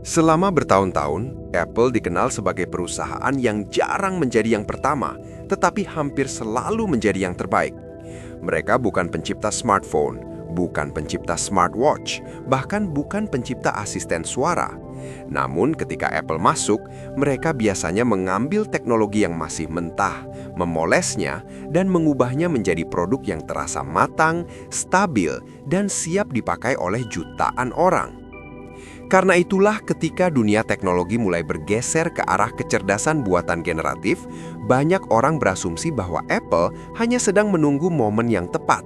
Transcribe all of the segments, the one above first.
Selama bertahun-tahun, Apple dikenal sebagai perusahaan yang jarang menjadi yang pertama, tetapi hampir selalu menjadi yang terbaik. Mereka bukan pencipta smartphone, bukan pencipta smartwatch, bahkan bukan pencipta asisten suara. Namun ketika Apple masuk, mereka biasanya mengambil teknologi yang masih mentah, memolesnya, dan mengubahnya menjadi produk yang terasa matang, stabil, dan siap dipakai oleh jutaan orang. Karena itulah ketika dunia teknologi mulai bergeser ke arah kecerdasan buatan generatif, banyak orang berasumsi bahwa Apple hanya sedang menunggu momen yang tepat,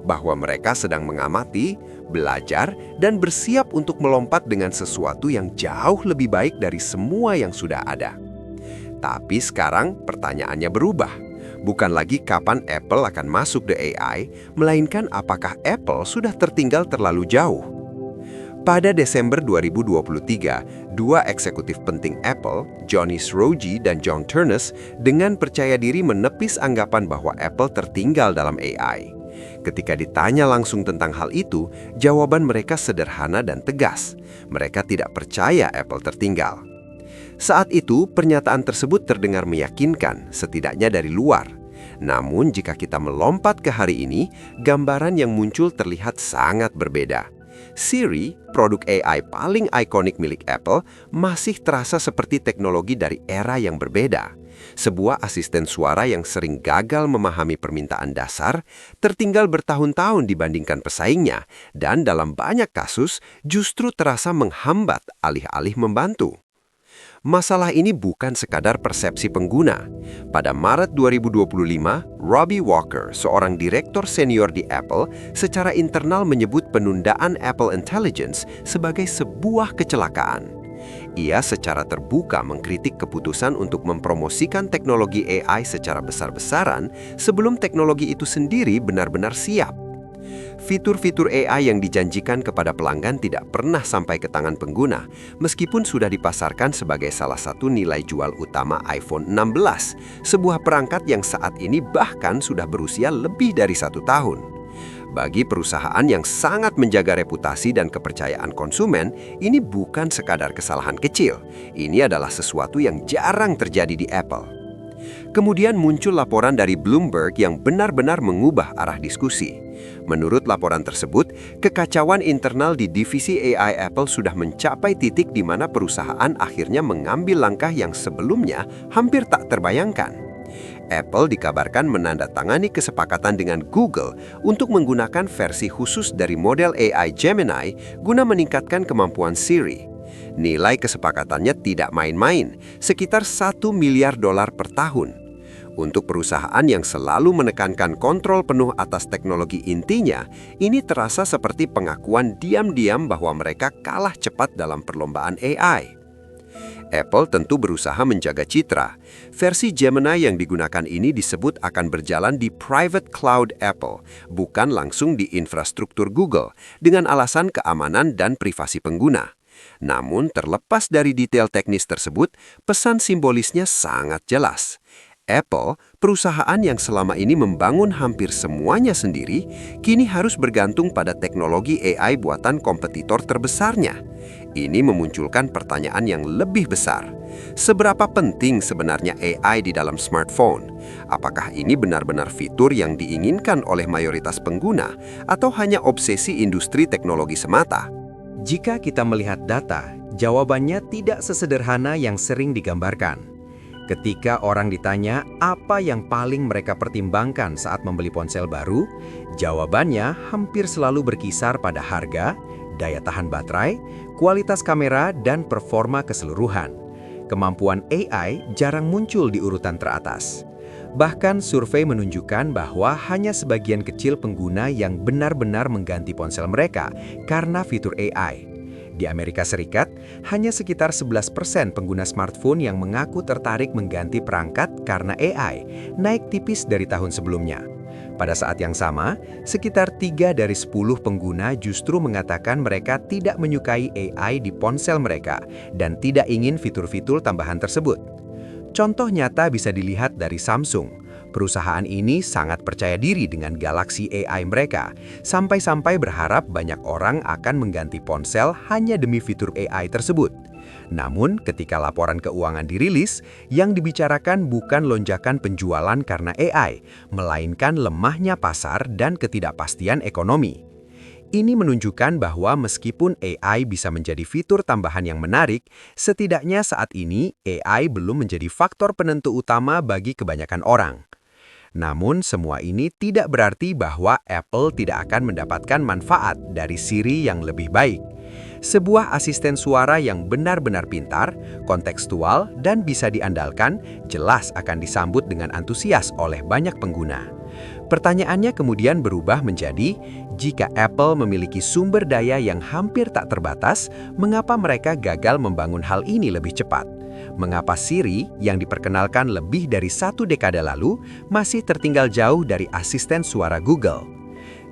bahwa mereka sedang mengamati, belajar, dan bersiap untuk melompat dengan sesuatu yang jauh lebih baik dari semua yang sudah ada. Tapi sekarang pertanyaannya berubah. Bukan lagi kapan Apple akan masuk ke AI, melainkan apakah Apple sudah tertinggal terlalu jauh. Pada Desember 2023, dua eksekutif penting Apple, Johnny Srouji dan John Ternus, dengan percaya diri menepis anggapan bahwa Apple tertinggal dalam AI. Ketika ditanya langsung tentang hal itu, jawaban mereka sederhana dan tegas. Mereka tidak percaya Apple tertinggal. Saat itu, pernyataan tersebut terdengar meyakinkan, setidaknya dari luar. Namun, jika kita melompat ke hari ini, gambaran yang muncul terlihat sangat berbeda. Siri, produk AI paling ikonik milik Apple, masih terasa seperti teknologi dari era yang berbeda. Sebuah asisten suara yang sering gagal memahami permintaan dasar, tertinggal bertahun-tahun dibandingkan pesaingnya, dan dalam banyak kasus justru terasa menghambat alih-alih membantu. Masalah ini bukan sekadar persepsi pengguna. Pada Maret 2025, Robbie Walker, seorang direktur senior di Apple, secara internal menyebut penundaan Apple Intelligence sebagai sebuah kecelakaan. Ia secara terbuka mengkritik keputusan untuk mempromosikan teknologi AI secara besar-besaran sebelum teknologi itu sendiri benar-benar siap. Fitur-fitur AI yang dijanjikan kepada pelanggan tidak pernah sampai ke tangan pengguna, meskipun sudah dipasarkan sebagai salah satu nilai jual utama iPhone 16, sebuah perangkat yang saat ini bahkan sudah berusia lebih dari 1 tahun. Bagi perusahaan yang sangat menjaga reputasi dan kepercayaan konsumen, ini bukan sekadar kesalahan kecil. Ini adalah sesuatu yang jarang terjadi di Apple. Kemudian muncul laporan dari Bloomberg yang benar-benar mengubah arah diskusi. Menurut laporan tersebut, kekacauan internal di divisi AI Apple sudah mencapai titik di mana perusahaan akhirnya mengambil langkah yang sebelumnya hampir tak terbayangkan. Apple dikabarkan menandatangani kesepakatan dengan Google untuk menggunakan versi khusus dari model AI Gemini guna meningkatkan kemampuan Siri. Nilai kesepakatannya tidak main-main, sekitar $1 miliar per tahun. Untuk perusahaan yang selalu menekankan kontrol penuh atas teknologi intinya, ini terasa seperti pengakuan diam-diam bahwa mereka kalah cepat dalam perlombaan AI. Apple tentu berusaha menjaga citra. Versi Gemini yang digunakan ini disebut akan berjalan di private cloud Apple, bukan langsung di infrastruktur Google, dengan alasan keamanan dan privasi pengguna. Namun, terlepas dari detail teknis tersebut, pesan simbolisnya sangat jelas. Apple, perusahaan yang selama ini membangun hampir semuanya sendiri, kini harus bergantung pada teknologi AI buatan kompetitor terbesarnya. Ini memunculkan pertanyaan yang lebih besar. Seberapa penting sebenarnya AI di dalam smartphone? Apakah ini benar-benar fitur yang diinginkan oleh mayoritas pengguna, atau hanya obsesi industri teknologi semata? Jika kita melihat data, jawabannya tidak sesederhana yang sering digambarkan. Ketika orang ditanya apa yang paling mereka pertimbangkan saat membeli ponsel baru, jawabannya hampir selalu berkisar pada harga, daya tahan baterai, kualitas kamera, dan performa keseluruhan. Kemampuan AI jarang muncul di urutan teratas. Bahkan survei menunjukkan bahwa hanya sebagian kecil pengguna yang benar-benar mengganti ponsel mereka karena fitur AI. Di Amerika Serikat, hanya sekitar 11% pengguna smartphone yang mengaku tertarik mengganti perangkat karena AI, naik tipis dari tahun sebelumnya. Pada saat yang sama, sekitar 3 dari 10 pengguna justru mengatakan mereka tidak menyukai AI di ponsel mereka dan tidak ingin fitur-fitur tambahan tersebut. Contoh nyata bisa dilihat dari Samsung. Perusahaan ini sangat percaya diri dengan Galaxy AI mereka, sampai-sampai berharap banyak orang akan mengganti ponsel hanya demi fitur AI tersebut. Namun, ketika laporan keuangan dirilis, yang dibicarakan bukan lonjakan penjualan karena AI, melainkan lemahnya pasar dan ketidakpastian ekonomi. Ini menunjukkan bahwa meskipun AI bisa menjadi fitur tambahan yang menarik, setidaknya saat ini AI belum menjadi faktor penentu utama bagi kebanyakan orang. Namun, semua ini tidak berarti bahwa Apple tidak akan mendapatkan manfaat dari Siri yang lebih baik. Sebuah asisten suara yang benar-benar pintar, kontekstual, dan bisa diandalkan jelas akan disambut dengan antusias oleh banyak pengguna. Pertanyaannya kemudian berubah menjadi, jika Apple memiliki sumber daya yang hampir tak terbatas, mengapa mereka gagal membangun hal ini lebih cepat? Mengapa Siri, yang diperkenalkan lebih dari 1 dekade lalu, masih tertinggal jauh dari asisten suara Google?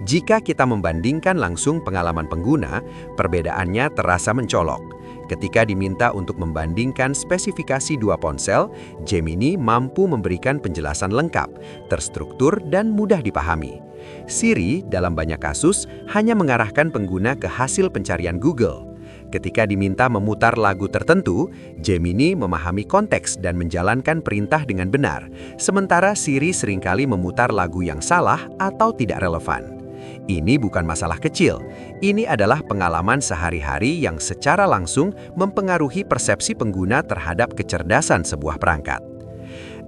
Jika kita membandingkan langsung pengalaman pengguna, perbedaannya terasa mencolok. Ketika diminta untuk membandingkan spesifikasi dua ponsel, Gemini mampu memberikan penjelasan lengkap, terstruktur, dan mudah dipahami. Siri, dalam banyak kasus, hanya mengarahkan pengguna ke hasil pencarian Google. Ketika diminta memutar lagu tertentu, Gemini memahami konteks dan menjalankan perintah dengan benar, sementara Siri seringkali memutar lagu yang salah atau tidak relevan. Ini bukan masalah kecil, ini adalah pengalaman sehari-hari yang secara langsung mempengaruhi persepsi pengguna terhadap kecerdasan sebuah perangkat.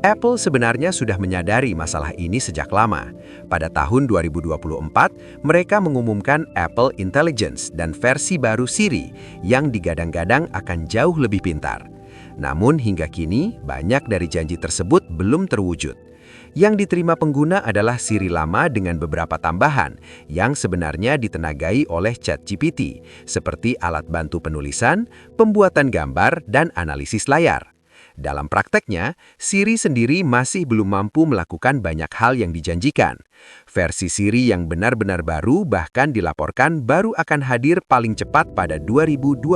Apple sebenarnya sudah menyadari masalah ini sejak lama. Pada tahun 2024, mereka mengumumkan Apple Intelligence dan versi baru Siri yang digadang-gadang akan jauh lebih pintar. Namun hingga kini, banyak dari janji tersebut belum terwujud. Yang diterima pengguna adalah Siri lama dengan beberapa tambahan yang sebenarnya ditenagai oleh ChatGPT, seperti alat bantu penulisan, pembuatan gambar, dan analisis layar. Dalam prakteknya, Siri sendiri masih belum mampu melakukan banyak hal yang dijanjikan. Versi Siri yang benar-benar baru bahkan dilaporkan baru akan hadir paling cepat pada 2026.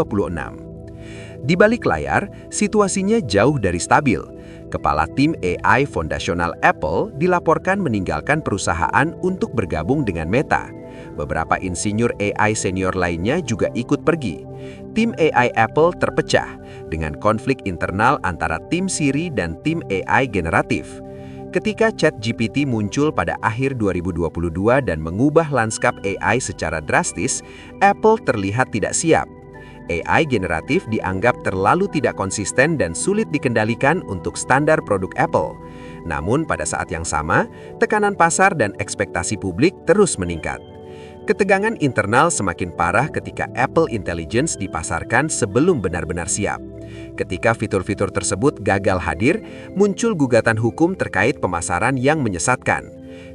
Di balik layar, situasinya jauh dari stabil. Kepala tim AI fondasional Apple dilaporkan meninggalkan perusahaan untuk bergabung dengan Meta. Beberapa insinyur AI senior lainnya juga ikut pergi. Tim AI Apple terpecah dengan konflik internal antara tim Siri dan tim AI generatif. Ketika ChatGPT muncul pada akhir 2022 dan mengubah lanskap AI secara drastis, Apple terlihat tidak siap. AI generatif dianggap terlalu tidak konsisten dan sulit dikendalikan untuk standar produk Apple. Namun pada saat yang sama, tekanan pasar dan ekspektasi publik terus meningkat. Ketegangan internal semakin parah ketika Apple Intelligence dipasarkan sebelum benar-benar siap. Ketika fitur-fitur tersebut gagal hadir, muncul gugatan hukum terkait pemasaran yang menyesatkan.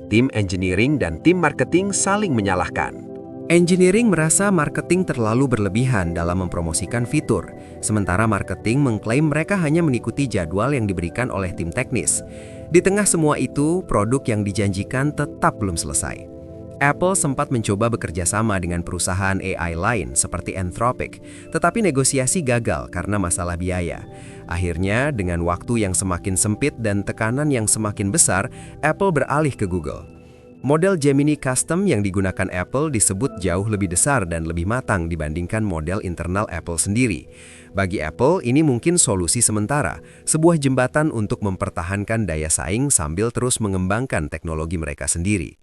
Tim engineering dan tim marketing saling menyalahkan. Engineering merasa marketing terlalu berlebihan dalam mempromosikan fitur, sementara marketing mengklaim mereka hanya mengikuti jadwal yang diberikan oleh tim teknis. Di tengah semua itu, produk yang dijanjikan tetap belum selesai. Apple sempat mencoba bekerja sama dengan perusahaan AI lain seperti Anthropic, tetapi negosiasi gagal karena masalah biaya. Akhirnya, dengan waktu yang semakin sempit dan tekanan yang semakin besar, Apple beralih ke Google. Model Gemini Custom yang digunakan Apple disebut jauh lebih besar dan lebih matang dibandingkan model internal Apple sendiri. Bagi Apple, ini mungkin solusi sementara, sebuah jembatan untuk mempertahankan daya saing sambil terus mengembangkan teknologi mereka sendiri.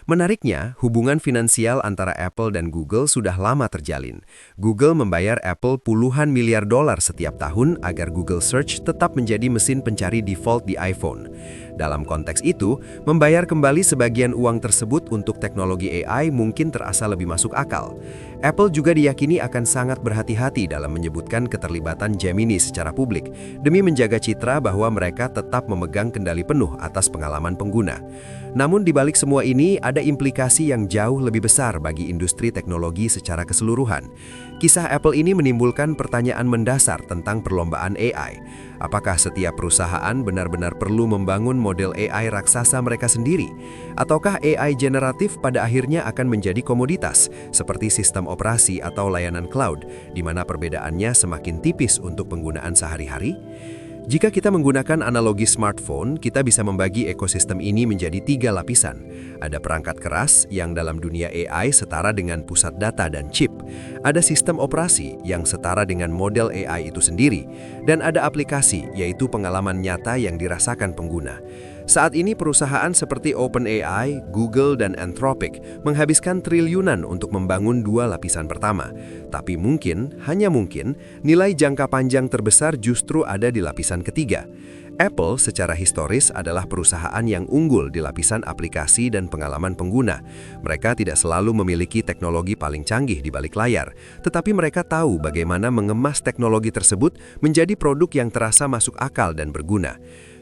Menariknya, hubungan finansial antara Apple dan Google sudah lama terjalin. Google membayar Apple puluhan miliar dolar setiap tahun agar Google Search tetap menjadi mesin pencari default di iPhone. Dalam konteks itu, membayar kembali sebagian uang tersebut untuk teknologi AI mungkin terasa lebih masuk akal. Apple juga diyakini akan sangat berhati-hati dalam menyebutkan keterlibatan Gemini secara publik, demi menjaga citra bahwa mereka tetap memegang kendali penuh atas pengalaman pengguna. Namun di balik semua ini, ada implikasi yang jauh lebih besar bagi industri teknologi secara keseluruhan. Kisah Apple ini menimbulkan pertanyaan mendasar tentang perlombaan AI. Apakah setiap perusahaan benar-benar perlu membangun model AI raksasa mereka sendiri? Ataukah AI generatif pada akhirnya akan menjadi komoditas, seperti sistem operasi atau layanan cloud, di mana perbedaannya semakin tipis untuk penggunaan sehari-hari? Jika kita menggunakan analogi smartphone, kita bisa membagi ekosistem ini menjadi 3 lapisan. Ada perangkat keras yang dalam dunia AI setara dengan pusat data dan chip. Ada sistem operasi yang setara dengan model AI itu sendiri. Dan ada aplikasi, yaitu pengalaman nyata yang dirasakan pengguna. Saat ini perusahaan seperti OpenAI, Google, dan Anthropic menghabiskan triliunan untuk membangun 2 lapisan pertama. Tapi mungkin, hanya mungkin, nilai jangka panjang terbesar justru ada di lapisan ketiga. Apple secara historis adalah perusahaan yang unggul di lapisan aplikasi dan pengalaman pengguna. Mereka tidak selalu memiliki teknologi paling canggih di balik layar, tetapi mereka tahu bagaimana mengemas teknologi tersebut menjadi produk yang terasa masuk akal dan berguna.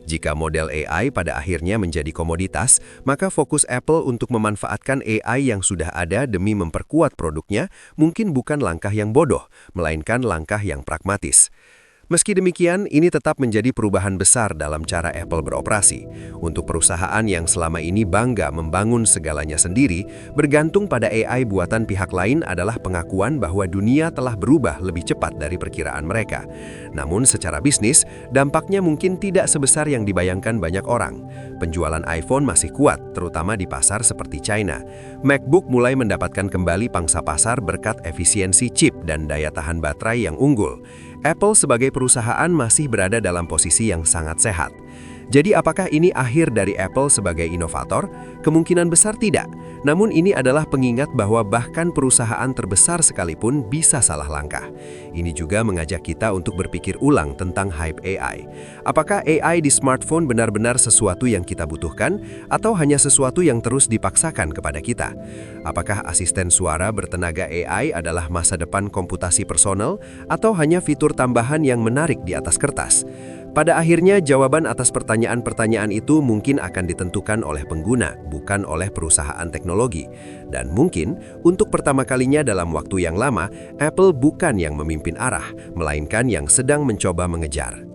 Jika model AI pada akhirnya menjadi komoditas, maka fokus Apple untuk memanfaatkan AI yang sudah ada demi memperkuat produknya mungkin bukan langkah yang bodoh, melainkan langkah yang pragmatis. Meski demikian, ini tetap menjadi perubahan besar dalam cara Apple beroperasi. Untuk perusahaan yang selama ini bangga membangun segalanya sendiri, bergantung pada AI buatan pihak lain adalah pengakuan bahwa dunia telah berubah lebih cepat dari perkiraan mereka. Namun secara bisnis, dampaknya mungkin tidak sebesar yang dibayangkan banyak orang. Penjualan iPhone masih kuat, terutama di pasar seperti China. MacBook mulai mendapatkan kembali pangsa pasar berkat efisiensi chip dan daya tahan baterai yang unggul. Apple sebagai perusahaan masih berada dalam posisi yang sangat sehat. Jadi apakah ini akhir dari Apple sebagai inovator? Kemungkinan besar tidak. Namun ini adalah pengingat bahwa bahkan perusahaan terbesar sekalipun bisa salah langkah. Ini juga mengajak kita untuk berpikir ulang tentang hype AI. Apakah AI di smartphone benar-benar sesuatu yang kita butuhkan atau hanya sesuatu yang terus dipaksakan kepada kita? Apakah asisten suara bertenaga AI adalah masa depan komputasi personal atau hanya fitur tambahan yang menarik di atas kertas? Pada akhirnya, jawaban atas pertanyaan-pertanyaan itu mungkin akan ditentukan oleh pengguna, bukan oleh perusahaan teknologi. Dan mungkin, untuk pertama kalinya dalam waktu yang lama, Apple bukan yang memimpin arah, melainkan yang sedang mencoba mengejar.